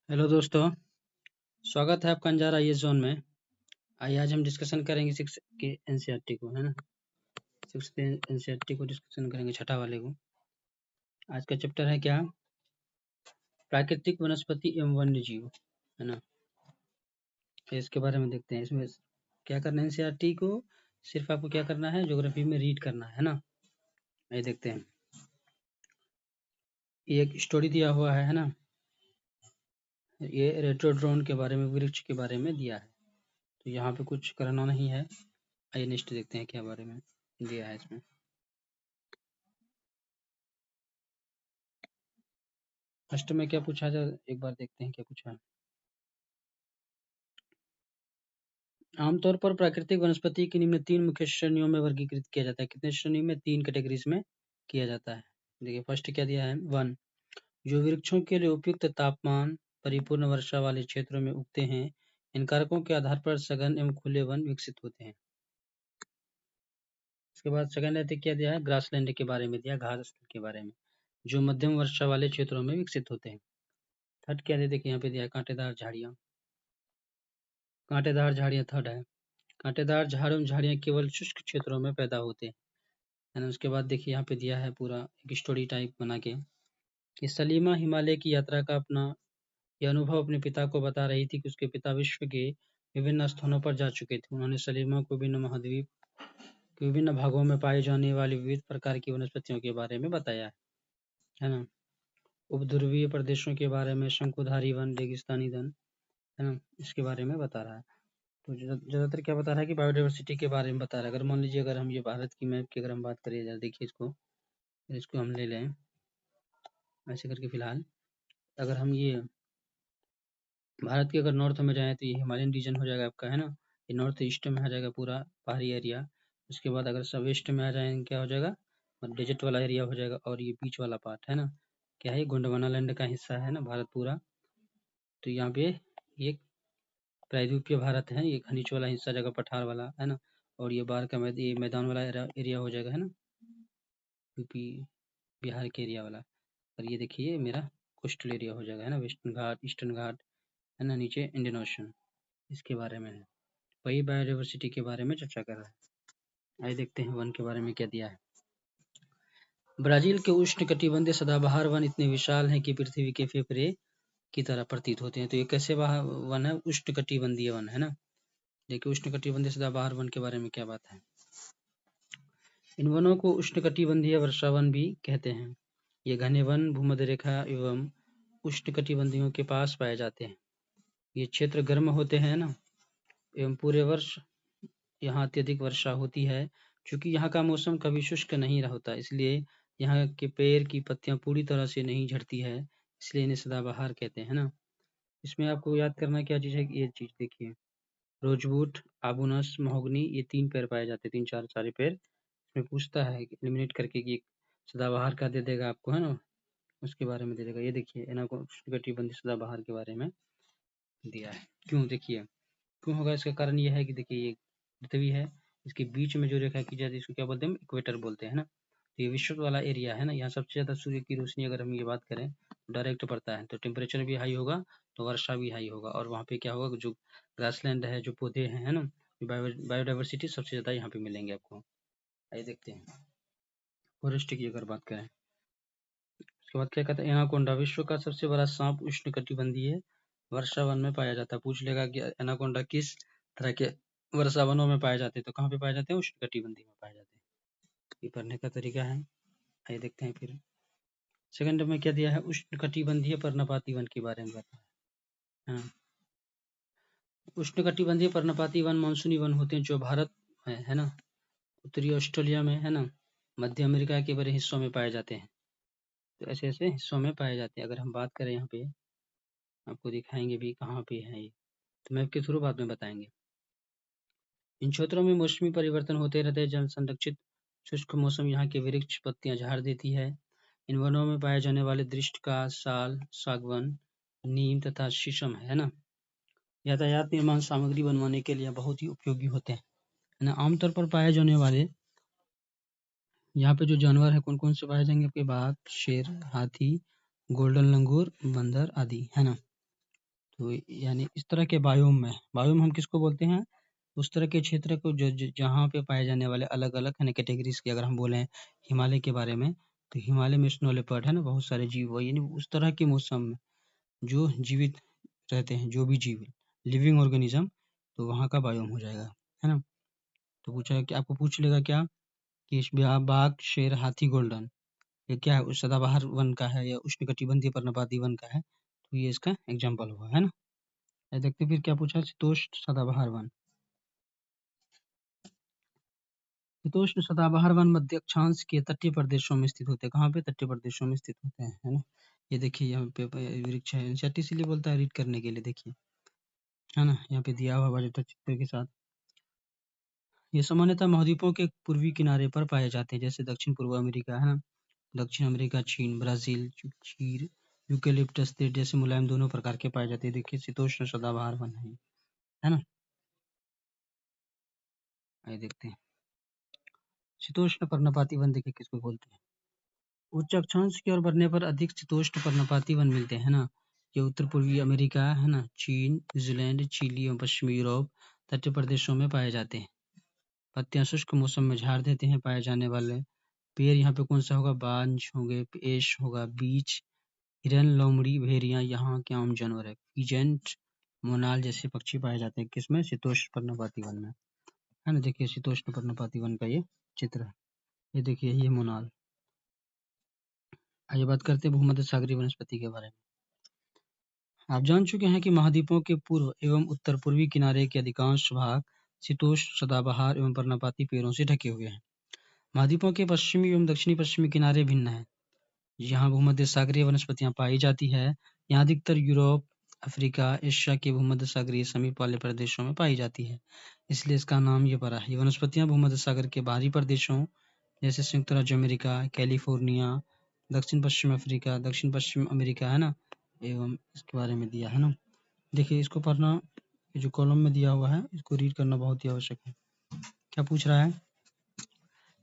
Hello दोस्तों, स्वागत है आपका अंजार आईएएस जोन में। आइए आज हम डिस्कशन करेंगे सिक्स के एनसीईआरटी को, है ना। सिक्स के एनसीईआरटी को डिस्कशन करेंगे, छठा वाले को। आज का चैप्टर है क्या? प्राकृतिक वनस्पति एवं वन्य जीव, है ना। तो इसके बारे में देखते हैं। इसमें क्या करना है, एनसीईआरटी को सिर्फ आपको क्या करना है, ज्योग्राफी में रीड करना है ना। आइए देखते हैं। ये एक स्टोरी दिया हुआ है ना। ये रेट्रोड्रोन के बारे में, वृक्ष के बारे में दिया है, तो यहाँ पे कुछ करना नहीं है। आइए नेक्स्ट देखते हैं क्या बारे में दिया है इसमें। फर्स्ट में क्या पूछा जाए, एक बार देखते हैं क्या पूछा है। आमतौर पर प्राकृतिक वनस्पति की निम्न 3 मुख्य श्रेणियों में वर्गीकृत किया जाता है। कितने श्रेणी में? 3 कैटेगरीज में किया जाता है। देखिए फर्स्ट क्या दिया है, 1 जो वृक्षों के लिए उपयुक्त तापमान, परिपूर्ण वर्षा वाले क्षेत्रों में उगते हैं। इन कारकों के आधार पर सघन एवं खुले वन विकसित होते हैं। इसके बाद सेकंड क्या दिया है, ग्रासलैंड के बारे में दिया, घास के बारे में, जो मध्यम वर्षा वाले क्षेत्रों में विकसित होते हैं। थर्ड क्या दिया, देखिए यहाँ पे दिया है, कांटेदार झाड़ियाँ। कांटेदार झाड़ियाँ थर्ड है। कांटेदार झाड़ियाँ केवल शुष्क क्षेत्रों में पैदा होते हैं, है ना। उसके बाद देखिए यहाँ पे दिया है पूरा एक स्टोरी टाइप बना के कि सलीमा हिमालय की यात्रा का अपना यह अनुभव अपने पिता को बता रही थी कि उसके पिता विश्व के विभिन्न स्थानों पर जा चुके थे। उन्होंने सलीमा को विभिन्न महाद्वीप के विभिन्न भागों में पाई जाने वाली विविध प्रकार की वनस्पतियों के बारे में बताया है ना। उपध्रुवीय प्रदेशों के बारे में, शंकुधारी वन, रेगिस्तानी वन, है ना, इसके बारे में बता रहा है। तो ज़्यादातर क्या बता रहा है कि बायोडाइवर्सिटी के बारे में बता रहा है। अगर मान लीजिए, अगर हम ये भारत की मैप की अगर हम बात करें, जरा देखिए इसको हम ले लें ऐसे करके। फिलहाल अगर हम ये भारत के अगर नॉर्थ में जाएँ तो ये हिमालयन रीजन हो जाएगा आपका, है ना। ये नॉर्थ ईस्ट में आ जाएगा पूरा पहाड़ी एरिया। उसके बाद अगर सब वेस्ट में आ जाएँ क्या हो जाएगा, डेजर्ट वाला एरिया हो जाएगा। और ये बीच वाला पार्ट है ना, क्या है, गोंडवाना लैंड का हिस्सा है ना भारत पूरा। तो यहाँ पे ये प्रायद्वीपीय भारत है, ये खनिज वाला हिस्सा जगह, पठार वाला, है ना। और ये बाढ़ का ये मैदान वाला एरिया हो जाएगा, है ना, यूपी बिहार के एरिया वाला। और ये देखिए मेरा कोस्टल एरिया हो जाएगा, है ना, वेस्टर्न घाट, ईस्टर्न घाट, है ना, नीचे इंडियन ओशन, इसके बारे में है। वही बायोडाइवर्सिटी के बारे में चर्चा कर रहा है। आइए देखते हैं वन के बारे में क्या दिया है। ब्राजील के उष्णकटिबंधीय सदाबहार वन इतने विशाल हैं कि पृथ्वी के फेफड़े की तरह प्रतीत होते हैं। तो ये कैसे वन है, उष्णकटिबंधीय वन, है ना। देखिए उष्णकटिबंधीय सदाबहार वन के बारे में क्या बात है। इन वनों को उष्णकटिबंधीय वर्षावन भी कहते हैं। ये घने वन भूमध्य रेखा एवं उष्णकटिबंधियों के पास पाए जाते हैं। ये क्षेत्र गर्म होते हैं ना, एवं पूरे वर्ष यहाँ अत्यधिक वर्षा होती है। चूंकि यहाँ का मौसम कभी शुष्क नहीं होता, इसलिए यहाँ के पेड़ की पत्तियां पूरी तरह से नहीं झड़ती है, इसलिए इन्हें सदाबहार कहते हैं ना। इसमें आपको याद करना क्या चीज़ है, ये चीज़ देखिए, रोजवुड, आबूनस, महोगनी, ये 3 पेड़ पाए जाते हैं, 3-4 सारे पेड़। इसमें पूछता है एलिमिनेट करके कि सदाबहार का दे देगा आपको, है ना, उसके बारे में दे देगा। ये देखिए उष्णकटिबंधीय सदाबहार के बारे में दिया है। क्यों, देखिए क्यों होगा, इसका कारण ये है कि देखिए ये पृथ्वी है, इसके बीच में जो रेखा की जाती है इसको क्या बोलते हैं, इक्वेटर बोलते हैं ना। तो ये विश्व वाला एरिया है ना, यहाँ सबसे ज़्यादा सूर्य की रोशनी अगर हम ये बात करें डायरेक्ट पड़ता है, तो टेम्परेचर भी हाई होगा, तो वर्षा भी हाई होगा। और वहाँ पे क्या होगा, जो ग्रासलैंड है, जो पौधे हैं, है ना, बायोडाइवर्सिटी सबसे ज़्यादा यहाँ पे मिलेंगे आपको। आइए देखते हैं फॉरेस्ट की अगर बात करें। उसके बाद क्या कहते हैं, एनाकोंडा विश्व का सबसे बड़ा सांप उष्णकटिबंधीय वर्षावन में पाया जाता है। पूछ लेगा कि एनाकोंडा किस तरह के वर्षावनों में पाए जाते हैं, तो कहाँ पे पाए जाते हैं, उष्णकटिबंधीय में पाए जाते हैं। ये पढ़ने का तरीका है। आइए देखते हैं फिर सेकंड में क्या दिया है, उष्णकटिबंधीय पर्णपाती वन के बारे में बताया है। हाँ, उष्णकटिबंधीय पर्णपाती वन मानसूनी वन होते हैं जो भारत में, है ना, उत्तरी ऑस्ट्रेलिया में, है ना, मध्य अमेरिका के बड़े हिस्सों में पाए जाते हैं। तो ऐसे ऐसे हिस्सों में पाए जाते हैं। अगर हम बात करें, यहाँ पे आपको दिखाएंगे भी कहाँ पे है ये, तो मैप के थ्रू बाद में बताएंगे। इन क्षेत्रों में मौसमी परिवर्तन होते रहते हैं। जल संरक्षित शुष्क मौसम यहाँ के वृक्ष पत्तियां झाड़ देती है। इन वनों में पाए जाने वाले दृष्ट का, साल, सागवन, नीम तथा शीशम है ना, यातायात निर्माण सामग्री बनवाने के लिए बहुत ही उपयोगी होते हैं, है ना। आमतौर पर पाए जाने वाले यहाँ पे जो जानवर है कौन कौन से पाए जाएंगे आपके, बाघ, शेर, हाथी, गोल्डन लंगूर, बंदर आदि, है ना। तो यानी इस तरह के बायोम हम किसको बोलते हैं? उस तरह के क्षेत्र को जहाँ पे पाए जाने वाले अलग-अलग है ना कैटेगरीज़ की अगर हम बोलें हिमालय के बारे में, तो हिमालय में स्नो लेपर्ड है ना बहुत सारे जीव वो यानी उस तरह के मौसम में जो जीवित रहते हैं, जो भी जीव लिविंग ऑर्गेनिज़्म तो वहाँ का बायोम हो जाएगा, है ना? तो पूछा कि आपको पूछ लेगा क्या कि इस बाघ, शेर, हाथी, गोल्डन ये क्या है? सदाबहार वन का है या उष्णकटिबंधीय पर्णपाती वन का है? तो ये इसका एग्जाम्पल हुआ, है ना? देखते फिर क्या पूछा शीतोष्ण सदाबहार वन। शीतोष्ण सदाबहार वन मध्य अक्षांश के तटीय प्रदेशों में स्थित होते हैं। कहाँ पे? तटीय प्रदेशों में स्थित होते हैं, है ना? ये देखिए यहाँ पे वृक्ष है, एनसीईआरटी इसीलिए बोलता है रीड करने के लिए देखिए, है ना? यहाँ पे दिया हुआ बायोडाटा चित्र के साथ। ये सामान्यतः महाद्वीपों के पूर्वी किनारे पर पाए जाते हैं, जैसे दक्षिण पूर्व अमेरिका, है ना? दक्षिण अमेरिका, चीन, ब्राज़ील, चीर, यूकेलिप्टस पेड़ जैसे मुलायम दोनों प्रकार के पाए जाते हैं। देखिए शीतोष्ण सदाबहार वन है ना? आइए देखते हैं। शीतोष्ण पर्णपाती वन देखिए किसको बोलते हैं? उच्च अक्षांश की ओर बढ़ने पर अधिक शीतोष्ण पर्णपाती वन मिलते हैं ना? ये उत्तर पूर्वी अमेरिका है ना, चीन, न्यूजीलैंड, चिली एवं पश्चिमी यूरोप तटीय प्रदेशों में पाए जाते हैं। पत्तियां शुष्क मौसम में झाड़ देते हैं। पाए जाने वाले पेड़ यहाँ पे कौन सा होगा? बांज होंगे, एश होगा, बीच, हिरन, लोमड़ी, भेड़िया यहाँ के आम जानवर है। पीजेंट, मोनाल जैसे पक्षी पाए जाते हैं किसमें? शीतोष्ण पर्णपाती वन में, है ना? देखिए शीतोष्ण पर्णपाती वन का ये चित्र है। ये देखिए ये मोनाल। आइए बात करते हैं भूमध्य सागरीय वनस्पति के बारे में। आप जान चुके हैं कि महाद्वीपों के पूर्व एवं उत्तर पूर्वी किनारे के अधिकांश भाग शीतोष्ण सदाबहार एवं पर्णपाती पेड़ों से ढके हुए हैं। महाद्वीपों के पश्चिमी एवं दक्षिणी पश्चिमी किनारे भिन्न हैं। यहाँ भूमध्य सागरीय वनस्पतियां पाई जाती है। यहाँ अधिकतर यूरोप, अफ्रीका, एशिया के भूमध्य सागरीय समीप वाले प्रदेशों में पाई जाती है, इसलिए इसका नाम ये पड़ा है। ये वनस्पतियां भूमध्य सागर के बाहरी प्रदेशों जैसे संयुक्त राज्य अमेरिका, कैलिफोर्निया, दक्षिण पश्चिम अफ्रीका, दक्षिण पश्चिम अमेरिका, है ना? एवं इसके बारे में दिया है ना। देखिए इसको पढ़ना, ये जो कॉलम में दिया हुआ है इसको रीड करना बहुत ही आवश्यक है। क्या पूछ रहा है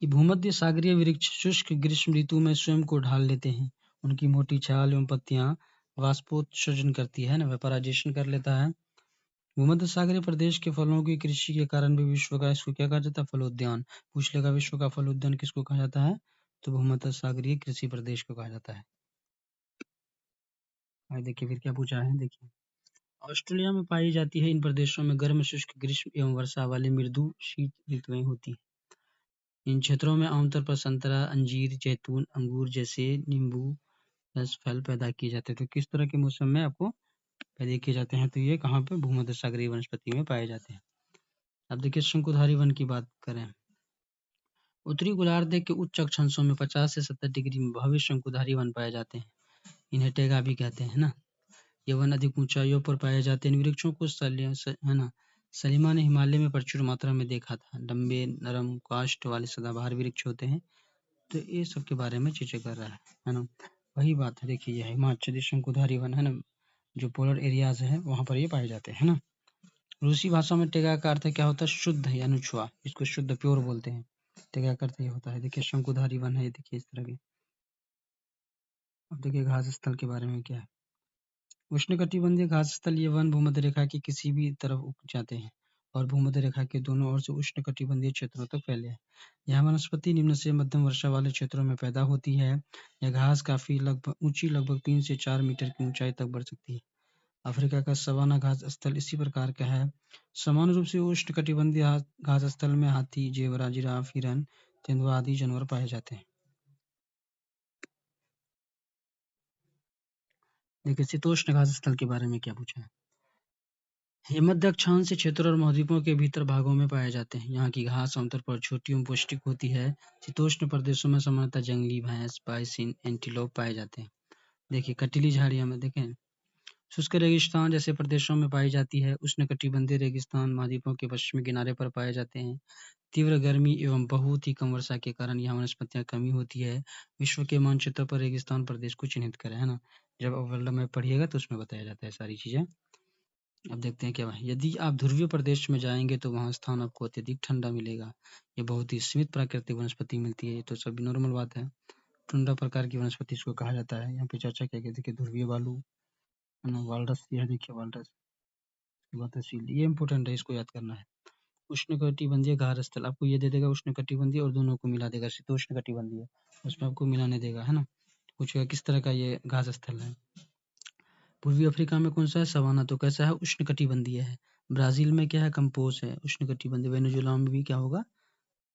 कि भूमध्य सागरीय वृक्ष शुष्क ग्रीष्म ऋतु में स्वयं को ढाल लेते हैं। उनकी मोटी छाल एवं पत्तियां वाष्पोत्सर्जन करती है ना, वेपराइजेशन कर लेता है। भूमध्य सागरीय प्रदेश के फलों की कृषि के कारण भी विश्व का इसको क्या कहा जाता है? फलोद्यान। पूछ लेगा विश्व का फलोद्यान किसको कहा जाता है? तो भूमध्य सागरीय कृषि प्रदेश को कहा जाता है। आगे देखिए फिर क्या पूछा है, देखिए ऑस्ट्रेलिया में पाई जाती है। इन प्रदेशों में गर्म शुष्क ग्रीष्म एवं वर्षा वाली मृदु शीत ऋतुएं होती हैं। इन क्षेत्रों में आमतौर पर संतरा, अंजीर, जैतून, अंगूर जैसे नींबू रस फल पैदा किए जाते हैं। तो किस तरह के मौसम में आपको पैदा किए जाते हैं? तो ये कहाँ पे? भूमध्य सागरीय वनस्पति में पाए जाते हैं। अब देखिए शंकुधारी वन की बात करें। उत्तरी गोलार्ध के उच्च अक्षांशों में 50 से 70 डिग्री में भव्य शंकुधारी वन पाए जाते हैं। इन्हें टेगा भी कहते हैं ना। ये वन अधिक ऊंचाइयों पर पाए जाते हैं। इन वृक्षों को है ना सलीमा ने हिमालय में प्रचुर मात्रा में देखा था। लंबे नरम काष्ठ वाले सदाबहार वृक्ष होते हैं। तो ये सब के बारे में चीजें कर रहा है ना। वही बात है, देखिए ये हिमाचली शंकुधारी वन है ना, जो पोलर एरियाज है वहां पर ये पाए जाते हैं ना। रूसी भाषा में टेगा का अर्थ क्या होता है? शुद्ध या अनुछुआ, इसको शुद्ध प्योर बोलते हैं। टेगा का अर्थ ये होता है। देखिए शंकुधारी वन है, देखिए इस तरह के। अब देखिए घास स्थल के बारे में क्या है। उष्णकटिबंधीय घास स्थल ये वन भूमध्य रेखा की किसी भी तरफ उग जाते हैं और भूमध्य रेखा के दोनों ओर से उष्णकटिबंधीय क्षेत्रों तक फैले हैं। यह वनस्पति निम्न से मध्यम वर्षा वाले क्षेत्रों में पैदा होती है। यह घास काफी लगभग 3 से 4 मीटर की ऊंचाई तक बढ़ सकती है। अफ्रीका का सवाना घास स्थल इसी प्रकार का है। समान रूप से उष्णकटिबंधीय घास स्थल में हाथी, जेबरा, जिराफ, हिरन, तेंदुआ आदि जानवर पाए जाते हैं। देखिए शीतोष्ण घास स्थल के बारे में क्या पूछा है। ये मध्य अक्षांश क्षेत्र और महाद्वीपों के भीतर भागों में पाए जाते हैं। यहाँ की घास आमतौर पर छोटी एवं पौष्टिक होती है। शीतोष्ण प्रदेशों में सामान्यतः जंगली भैंस, बाइसिन, एंटीलोप पाए जाते हैं। देखिए कटीली झाड़ियां में देखें शुष्क रेगिस्तान जैसे प्रदेशों में पाई जाती है। उष्णकटिबंधीय रेगिस्तान महाद्वीपों के पश्चिमी किनारे पर पाए जाते हैं। तीव्र गर्मी एवं बहुत ही कम वर्षा के कारण यहाँ वनस्पतियां कमी होती है। विश्व के मानचित्र पर रेगिस्तान प्रदेश को चिन्हित करें, है ना। जब आप वर्ल्ड मैप पढ़िएगा तो उसमें बताया जाता है सारी चीजें। अब देखते हैं क्या है। यदि आप ध्रुवीय प्रदेश में जाएंगे तो वहाँ स्थान आपको अत्यधिक ठंडा मिलेगा। ये बहुत ही सीमित प्राकृतिक वनस्पति मिलती है। ये तो सभी नॉर्मल बात है। टुंड्रा प्रकार की वनस्पति इसको कहा जाता है। यहाँ पे चर्चा किया गया। देखिए ध्रुवीय बालू, है ना। वाल्डस ये देखिए वाल्डस की बात है सील, ये इंपॉर्टेंट है, इसको याद करना है। उष्णकटिबंधीय घास स्थल आपको ये दे देगा, उष्णकटिबंधीय और दोनों को मिला देगा, शीतोष्णकटिबंधीय उसमें आपको मिलाने देगा, है ना। पूछेगा किस तरह का ये घास स्थल है। पूर्वी अफ्रीका में कौन सा है, सवाना, तो कैसा है, उष्णकटिबंधीय है। ब्राजील में क्या है, कंपोज है, उष्णकटिबंधीय। वेनेजुएला में भी क्या होगा,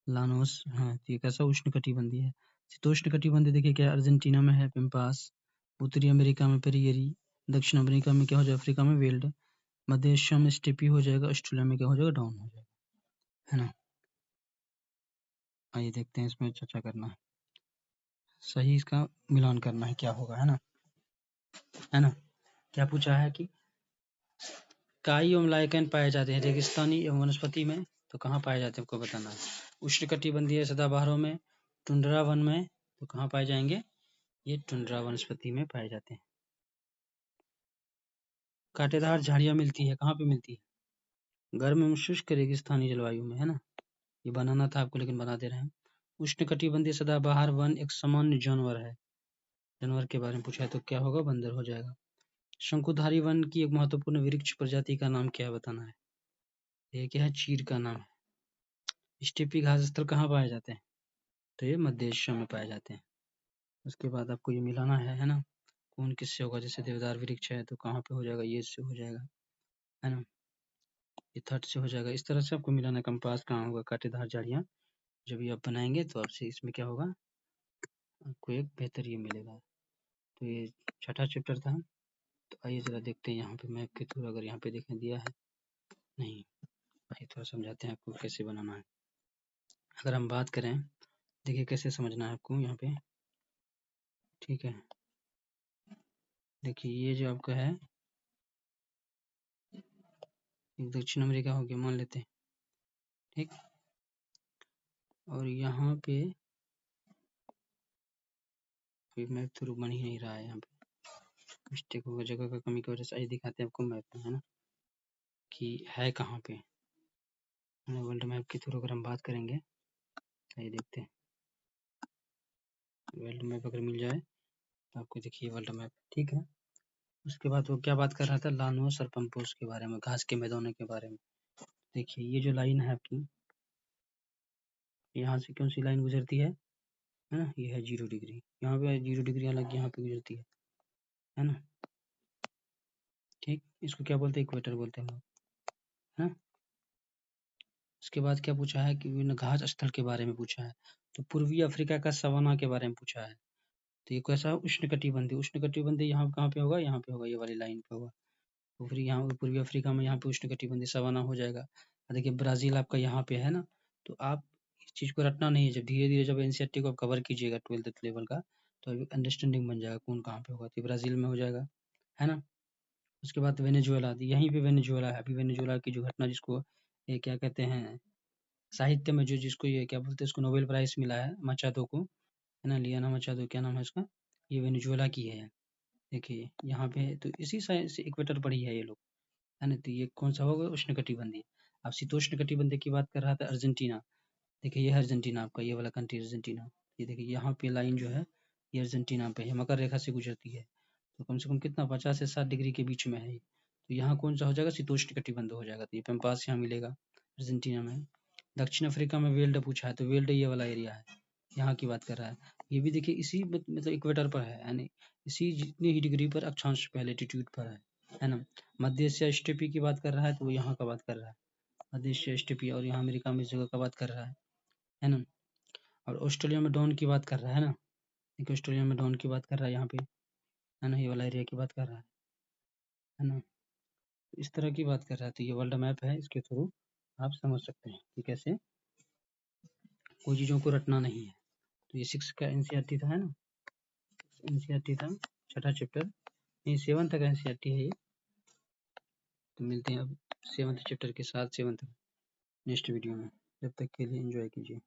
लानोस, हाँ, तो ये कैसा उष्णकटिबंधीय है। शीतोष्णकटिबंधीय देखिए क्या है, अर्जेंटीना में है पिम्पास, उत्तरी अमेरिका में पेरियरी, दक्षिण अमेरिका में क्या हो जाएगा, अफ्रीका में वेल्ड, मध्य एशिया में स्टेपी हो जाएगा, ऑस्ट्रेलिया में क्या हो जाएगा, डाउन हो जाएगा, है ना। आइए देखते हैं, इसमें चर्चा करना है, सही इसका मिलान करना है, क्या होगा, है ना। क्या पूछा है कि काई एवं लाइकेन पाए जाते हैं रेगिस्तानी एवं वनस्पति में, तो कहाँ पाए जाते हैं आपको बताना है। उष्णकटिबंधीय सदाबहारों में, टुंड्रा वन में, तो कहाँ पाए जाएंगे, ये टुंड्रा वनस्पति में पाए जाते हैं। कांटेदार झाड़ियाँ मिलती है, कहाँ पे मिलती है, गर्म एवं शुष्क रेगिस्तानी जलवायु में, है ना। ये बनाना था आपको लेकिन बना दे रहे हैं। उष्णकटिबंधीय सदाबहार वन एक सामान्य जानवर है, जानवर के बारे में पूछा है तो क्या होगा, बंदर हो जाएगा। शंकुधारी वन की एक महत्वपूर्ण वृक्ष प्रजाति का नाम क्या है बताना है, ये क्या है, चीड़ का नाम है। स्टेपी घास स्थल कहाँ पाए जाते हैं, तो ये मध्य एशिया में पाए जाते हैं। उसके बाद आपको ये मिलाना है ना, कौन किससे होगा, जैसे देवदार वृक्ष है तो कहाँ पे हो जाएगा, ये इससे हो जाएगा, है ना, ये थर्ड से हो जाएगा। इस तरह से आपको मिलाना है। कंपास कहाँ होगा, कांटेदार झाड़ियाँ, जब ये आप बनाएंगे तो आपसे इसमें क्या होगा, आपको एक बेहतर ये मिलेगा। तो ये छठा चैप्टर था। तो आइए जरा देखते हैं यहाँ पे मैप के थ्रू, अगर यहाँ पे देखने दिया है, नहीं, आइए थोड़ा समझाते हैं आपको कैसे बनाना है। अगर हम बात करें, देखिए कैसे समझना है आपको यहाँ पे, ठीक है। देखिए ये जो आपका है दक्षिण अमेरिका हो गया मान लेते हैं, ठीक। और यहाँ पे कोई मैप थ्रू बन ही नहीं रहा है, यहाँ पे मिस्टेक होगा, जगह का कमी की वजह से। आइए दिखाते हैं आपको मैप में, है ना, कि है कहाँ पे, है ना। वर्ल्ड मैप के थ्रू अगर हम बात करेंगे, आइए देखते हैं, वर्ल्ड मैप अगर मिल जाए तो आपको देखिए वर्ल्ड मैप, ठीक है। उसके बाद वो क्या बात कर रहा था, लानोस और पंपोस के बारे में, घास के मैदानों के बारे में। देखिए ये जो लाइन है आपकी, यहाँ से कौन सी लाइन गुजरती है ना, ये है 0 डिग्री, यहाँ पे 0 डिग्री अलग यहाँ पे गुजरती है ना, ठीक। इसको क्या बोलते हैं, इक्वेटर बोलते हैं हम लोग, है ना। उसके बाद क्या पूछा है कि विभिन्न घास स्थल के बारे में पूछा है, तो पूर्वी अफ्रीका का सवाना के बारे में पूछा है। तो ये कैसा, उष्णकटिबंधीय, उष्णकटिबंधीय यहाँ कहाँ पे होगा, यहाँ पे होगा, ये वाली लाइन पे होगा। तो फिर यहाँ पूर्वी अफ्रीका में यहाँ पे उष्णकटिबंधीय सवाना हो जाएगा। और देखिए ब्राजील आपका यहाँ पे है ना, तो आप इस चीज को रटना नहीं है, जब धीरे धीरे जब एनसीईआरटी को आप कवर कीजिएगा 12th लेवल का, तो अंडरस्टैंडिंग बन जाएगा कौन कहाँ पे होगा, तो ब्राजील में हो जाएगा, है ना। उसके बाद वेनेजुएला, यहीं पे वेनेजुएला है। अभी वेनेजुएला की जो घटना, जिसको ये क्या कहते हैं, साहित्य में जो, जिसको ये क्या बोलते हैं, उसको नोबेल प्राइज मिला है, मचादो को, है ना, लियाना मचादो, क्या नाम है उसका, ये वेनेजुएला की है। देखिए यहाँ पे तो इसी साइड से इक्वेटर पर ही है ये लोग, है ना। तो ये कौन सा होगा, उष्णकटिबंधीय। अब शीतोष्णकटिबंधीय की बात कर रहा था, अर्जेंटीना, देखिए ये है अर्जेंटीना आपका, ये वाला कंट्री अर्जेंटीना। ये देखिए यहाँ पे लाइन जो है, ये अर्जेंटीना पे है, मकर रेखा से गुजरती है, तो कम से कम कितना, 50 से 60 डिग्री के बीच में है ये। तो यहाँ कौन सा हो जाएगा, शीतोष्णकटिबंध हो जाएगा, तो ये पेम्पास यहाँ मिलेगा अर्जेंटीना में। दक्षिण अफ्रीका में वेल्ड पूछा है, तो वेल्ड ये वाला एरिया है, यहाँ की बात कर रहा है। ये भी देखिए इसी मतलब इक्वेटर पर है, यानी इसी जितनी ही डिग्री पर, अक्षांश पे, लैटिट्यूड पर है ना। मध्य एशिया स्टेपी की बात कर रहा है, तो वो यहाँ का बात कर रहा है, मध्य एशिया स्टेपी, और यहाँ अमेरिका में इस जगह का बात कर रहा है ना। और ऑस्ट्रेलिया में डॉन की बात कर रहा है ना, देखिए ऑस्ट्रेलिया में डॉन की बात कर रहा है यहाँ पे, है ना, ये वाला एरिया की बात कर रहा है ना। इस तरह की बात कर रहा है, तो ये वर्ल्ड मैप है, इसके थ्रू आप समझ सकते हैं कि कैसे कोई चीज़ों को रटना नहीं है। तो ये 6 का एनसीईआरटी था, है ना, एनसीईआरटी था, छठा चैप्टर, ये 7 तक एनसीईआरटी है ये। तो मिलते हैं अब 7th चैप्टर के साथ 7th नेक्स्ट वीडियो में, जब तक के लिए एंजॉय कीजिए।